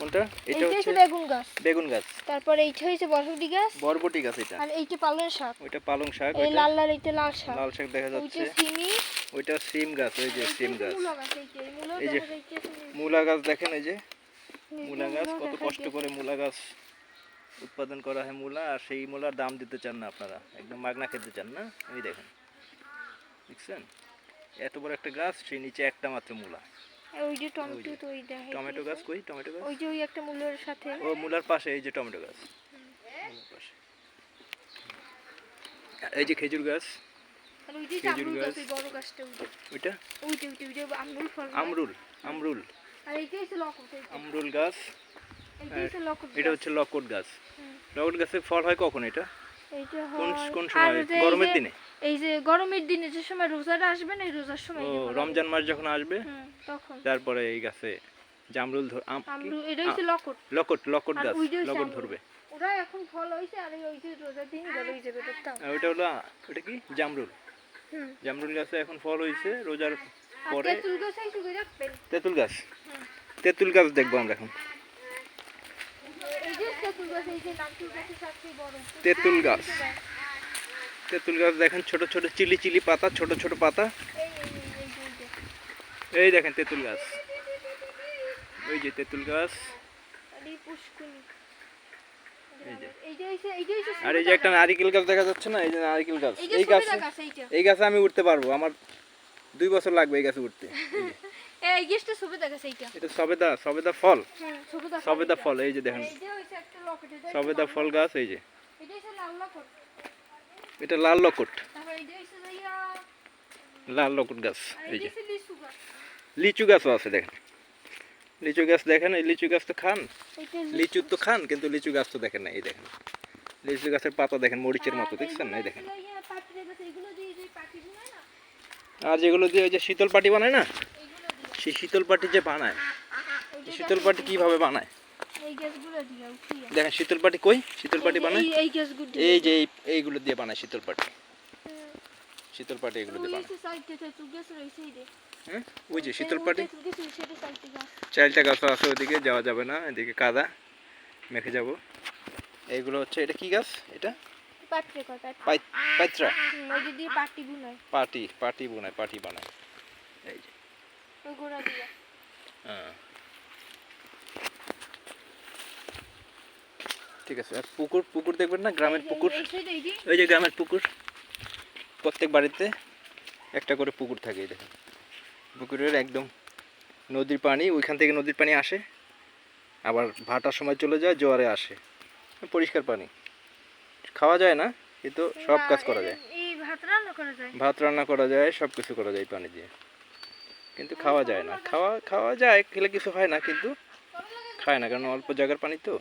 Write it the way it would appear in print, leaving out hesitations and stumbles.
কোনটা? এটা হচ্ছে বেগুন গাছ। বেগুন গাছ। তারপর এইটা হচ্ছে বরবটি গাছ। বরবটি গাছ এটা। আর এইটা পালং শাক। ওইটা পালং শাক। এই লাল লাল এইটা লাল শাক। লাল শাক দেখা যাচ্ছে। ওইটা সিমি। ওইটা সিম গাছ, ওই যে সিম গাছ। মূলা গাছ এইটা। এই যে মূলা গাছ দেখেন, এই যে মূলা গাছ, কত কষ্ট করে মূলা গাছ উৎপাদন করা হয় মূলা, আর সেই মূলার দাম দিতে চান না আপনারা, একদম মাগনা খেতে চান না। এই দেখেন, দেখছেন এত বড় একটা গাছ, সেই নিচে একটা মাত্র মূলা। ওই যে টমেটো তো ওই দেখেন। টমেটো গাছ কই? টমেটো গাছ ওই যে ওই একটা মূলার সাথে। ও মূলার পাশে এই যে টমেটো গাছ। এই যে খেজুর গাছ। আর ওই যে আমরুল গাছ, ওই বড় গাছটা ওইটা। ওইটা আমরুল ফল। আমরুল। আর এইটা হচ্ছে লকট। আমরুল গাছ। এইটা হচ্ছে লকট। এটা হচ্ছে লকট গাছ। লকট গাছে ফল হয় কখন এটা? এইটা কোন হয় কোন সময়? গরমের দিনে? এই যে গরমের দিনে যে সময় রোজাটা আসবে না, এই রোজার সময়। ও রমজান মাস যখন আসবে তখন। তারপরে এই গাছে জামরুল আমরুল, এটা হচ্ছে লকট। লকট গাছ, লকট ধরবে। ওরা এখন ফল হইছে, আর ওই যে রোজার দিন বড় হয়ে যাবে এটা। ওইটা হলো, ওটা কি? জামরুল। জামরুল গাছে এখন ফল হইছে রোজার পরে। তেঁতুল গাছ আইছে কই রাখবেন? তেঁতুল গাছ। তেঁতুল গাছ দেখবো আমরা এখন। এই যে তেঁতুল গাছ, এই যে নামতুল গাছের সাথে বড় তেঁতুল গাছ। তেঁতুল গাছ দেখেন, ছোট ছোট চিলি চিলি পাতা, ছোট ছোট পাতা। এই দেখেন তেঁতুল গাছ, ওই যে তেঁতুল গাছ। আর এই যে একটা নারিকেল গাছ দেখা যাচ্ছে না, এই যে নারিকেল গাছ। এই গাছে আমি উঠতে পারবো, আমার 2 বছর লাগবে এই গাছে উঠতে। এই গাছটা সবেদা গাছ। এটা সবেদা ফল। সবেদা ফল, এই যে দেখেন সবেদা ফল গাছ। এই যে এটা লাল লকট। লাল লকট গাছ। এই যে লিচু গাছও আছে দেখেন। লিচু গাছ দেখেন, এই লিচু গাছ তো খান, লিচু তো খান, কিন্তু লিচু গাছ তো দেখেন না। এই দেখেন লিচু গাছের পাতা দেখেন, মরিচের মতো, দেখছেন? এই দেখেন। আর যেগুলো দিয়ে ওই যে শীতল পাটি বানায় না, সেই শীতল পাটি যে বানায়, শীতল পাটি কিভাবে বানায় দেখেন। শীতল পাটি কই? শীতল পাটি বানায় এই যে এইগুলো দিয়ে বানায় শীতল পাটি। শীতল পাটি এগুলো দিয়ে বানায়। হ্যাঁ, ওই যে শীতল পাটি। 4টা গাছ আছে, ওইদিকে যাওয়া যাবে না, এদিকে কাদা, মেখে যাব। এইগুলো হচ্ছে, এটা কি গাছ? এটা পাইত্রা। পাটি বানায়। এই যে ঠিক আছে। আর পুকুর দেখবেন না, গ্রামের পুকুর। ওই যে গ্রামের পুকুর, প্রত্যেক বাড়িতে একটা করে পুকুর থাকে। দেখেন পুকুরের একদম নদীর পানি, ওইখান থেকে নদীর পানি আসে, আবার ভাটার সময় চলে যায়, জোয়ারে আসে। পরিষ্কার পানি, খাওয়া যায় না, কিন্তু সব কাজ করা যায়। ভাত রান্না করা যায়, সব কিছু করা যায় পানি দিয়ে, কিন্তু খাওয়া যায় না। খাওয়া যায়, খেলে কিছু হয় না, কিন্তু খায় না, কারণ অল্প জায়গার পানি তো।